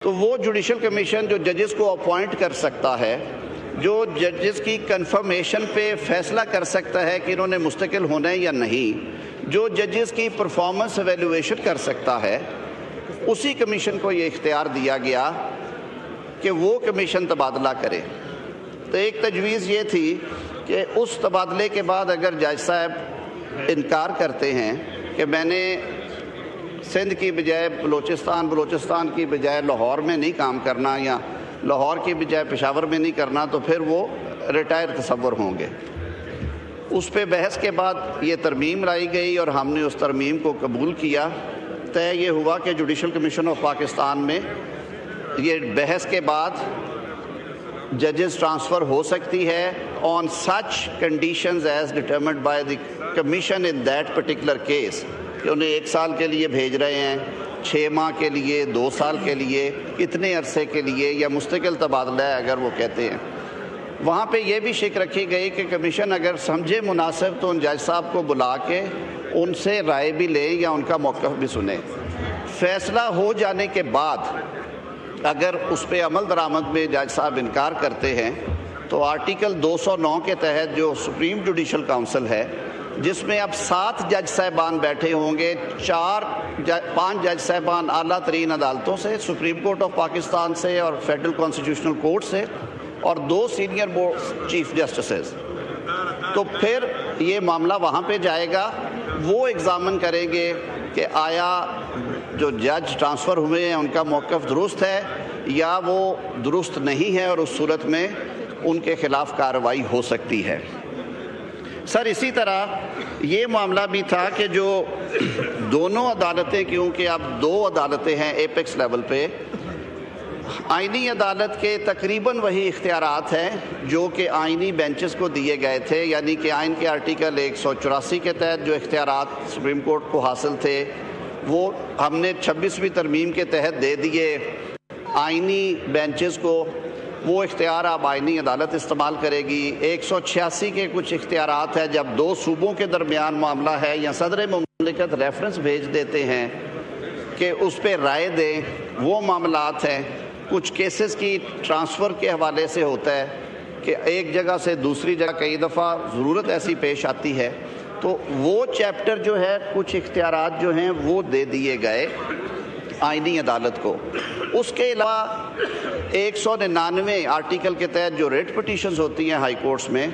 تو وہ judicial commission جو ججز کو اپوائنٹ کر سکتا ہے، جو ججز کی کنفرمیشن پہ فیصلہ کر سکتا ہے کہ انہوں نے مستقل ہونا ہے یا نہیں، جو ججز کی پرفارمنس ایویلویشن کر سکتا ہے، اسی کمیشن کو یہ اختیار دیا گیا کہ وہ کمیشن تبادلہ کرے۔ تو ایک تجویز یہ تھی کہ اس تبادلے کے بعد اگر جج صاحب انکار کرتے ہیں کہ میں نے سندھ کی بجائے بلوچستان کی بجائے لاہور میں نہیں کام کرنا، یا لاہور کی بجائے پشاور میں نہیں کرنا، تو پھر وہ ریٹائر تصور ہوں گے۔ اس پہ بحث کے بعد یہ ترمیم لائی گئی اور ہم نے اس ترمیم کو قبول کیا۔ طے یہ ہوا کہ جوڈیشل کمیشن آف پاکستان میں یہ بحث کے بعد ججز ٹرانسفر ہو سکتی ہے on such conditions as determined by the commission in that particular case, کہ انہیں 1 سال کے لیے بھیج رہے ہیں، 6 ماہ کے لیے، 2 سال کے لیے، اتنے عرصے کے لیے، یا مستقل تبادلہ ہے اگر وہ کہتے ہیں۔ وہاں پہ یہ بھی شک رکھی گئی کہ کمیشن اگر سمجھے مناسب تو ان جج صاحب کو بلا کے ان سے رائے بھی لے یا ان کا موقف بھی سنے۔ فیصلہ ہو جانے کے بعد اگر اس پہ عمل درآمد میں جج صاحب انکار کرتے ہیں تو آرٹیکل 209 کے تحت جو سپریم جوڈیشل کونسل ہے، جس میں اب 7 جج صاحبان بیٹھے ہوں گے، 5 جج صاحبان اعلیٰ ترین عدالتوں سے، سپریم کورٹ آف پاکستان سے اور فیڈرل کانسٹیٹیوشنل کورٹ سے، اور 2 سینئر بورڈ چیف جسٹسز، تو پھر یہ معاملہ وہاں پہ جائے گا۔ وہ ایگزامن کریں گے کہ آیا جو جج ٹرانسفر ہوئے ہیں ان کا موقف درست ہے یا وہ درست نہیں ہے، اور اس صورت میں ان کے خلاف کارروائی ہو سکتی ہے۔ سر اسی طرح یہ معاملہ بھی تھا کہ جو دونوں عدالتیں، کیونکہ اب 2 عدالتیں ہیں ایپیکس لیول پہ، آئینی عدالت کے تقریباً وہی اختیارات ہیں جو کہ آئینی بینچز کو دیے گئے تھے، یعنی کہ آئین کے آرٹیکل 184 کے تحت جو اختیارات سپریم کورٹ کو حاصل تھے وہ ہم نے 26ویں ترمیم کے تحت دے دیے آئینی بینچز کو۔ وہ اختیار اب آئینی عدالت استعمال کرے گی۔ 186 کے کچھ اختیارات ہیں جب 2 صوبوں کے درمیان معاملہ ہے یا صدر مملکت ریفرنس بھیج دیتے ہیں کہ اس پہ رائے دیں، وہ معاملات ہیں۔ کچھ کیسز کی ٹرانسفر کے حوالے سے ہوتا ہے کہ ایک جگہ سے دوسری جگہ کئی دفعہ ضرورت ایسی پیش آتی ہے، تو وہ چیپٹر جو ہے، کچھ اختیارات جو ہیں وہ دے دیے گئے آئینی عدالت کو۔ اس کے علاوہ 199 آرٹیکل کے تحت جو ریٹ پٹیشنز ہوتی ہیں ہائی کورٹس میں،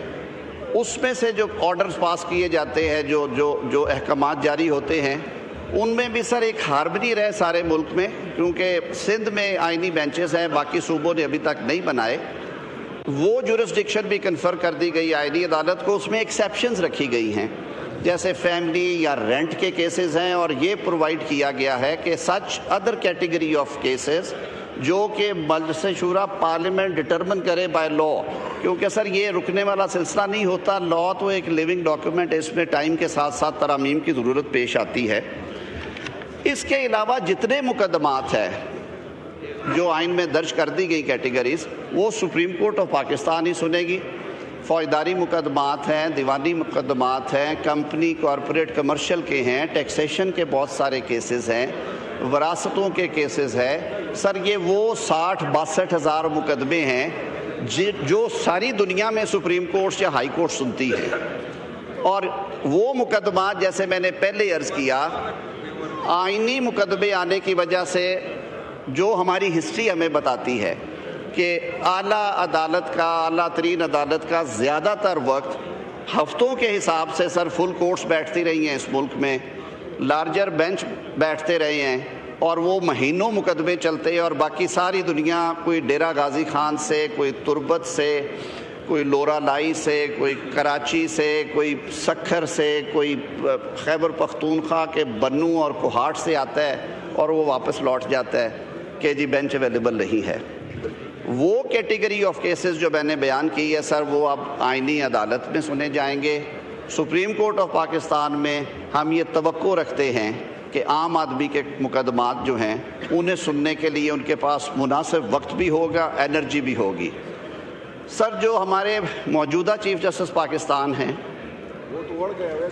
اس میں سے جو آرڈرز پاس کیے جاتے ہیں، جو احکامات جاری ہوتے ہیں، ان میں بھی سر ایک ہارمنی رہے سارے ملک میں، کیونکہ سندھ میں آئینی بینچز ہیں، باقی صوبوں نے ابھی تک نہیں بنائے۔ وہ جورسڈکشن بھی کنفر کر دی گئی آئینی عدالت کو۔ اس میں ایکسیپشنز رکھی گئی ہیں، جیسے فیملی یا رینٹ کے کیسز ہیں، اور یہ پرووائڈ کیا گیا ہے کہ such other category of cases جو کہ مجلس شورا پارلیمنٹ ڈٹرمن کرے بائی لا، کیونکہ سر یہ رکنے والا سلسلہ نہیں ہوتا، لا تو ایک لیونگ ڈاکیومنٹ، اس میں ٹائم کے ساتھ ساتھ ترامیم کی ضرورت پیش آتی ہے۔ اس کے علاوہ جتنے مقدمات ہیں جو آئین میں درج کر دی گئی کیٹیگریز، وہ سپریم کورٹ آف پاکستان ہی سنے گی۔ فوجداری مقدمات ہیں، دیوانی مقدمات ہیں، کمپنی، کارپوریٹ، کمرشل کے ہیں، ٹیکسیشن کے بہت سارے کیسز ہیں، وراثتوں کے کیسز ہیں۔ سر یہ وہ 60-62 ہزار مقدمے ہیں جو ساری دنیا میں سپریم کورٹ یا ہائی کورٹ سنتی ہے، اور وہ مقدمات جیسے میں نے پہلے عرض کیا، آئینی مقدمے آنے کی وجہ سے جو ہماری ہسٹری ہمیں بتاتی ہے کہ اعلیٰ عدالت کا، اعلیٰ ترین عدالت کا زیادہ تر وقت ہفتوں کے حساب سے سر فل کورٹس بیٹھتی رہی ہیں اس ملک میں، لارجر بینچ بیٹھتے رہے ہیں، اور وہ مہینوں مقدمے چلتے ہیں، اور باقی ساری دنیا کوئی ڈیرہ غازی خان سے، کوئی تربت سے، کوئی لورا لائی سے، کوئی کراچی سے، کوئی سکھر سے، کوئی خیبر پختونخوا کے بنو اور کوہاٹ سے آتا ہے، اور وہ واپس لوٹ جاتا ہے کہ جی بینچ اویلیبل نہیں ہے۔ وہ کیٹیگری آف کیسز جو میں نے بیان کی ہے سر، وہ اب آئینی عدالت میں سنے جائیں گے۔ سپریم کورٹ آف پاکستان میں ہم یہ توقع رکھتے ہیں کہ عام آدمی کے مقدمات جو ہیں انہیں سننے کے لیے ان کے پاس مناسب وقت بھی ہوگا، انرجی بھی ہوگی۔ سر جو ہمارے موجودہ چیف جسٹس پاکستان ہیں،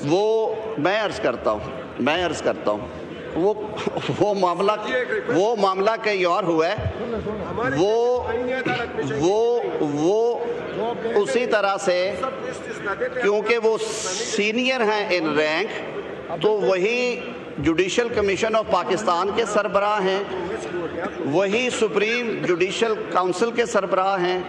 وہ میں عرض کرتا ہوں وہ معاملہ کہیں اور ہوا ہے. وہ اسی طرح سے کیونکہ وہ سینئر ہیں ان رینک تو وہی جوڈیشل کمیشن آف پاکستان کے سربراہ ہیں, وہی سپریم جوڈیشل کونسل کے سربراہ ہیں,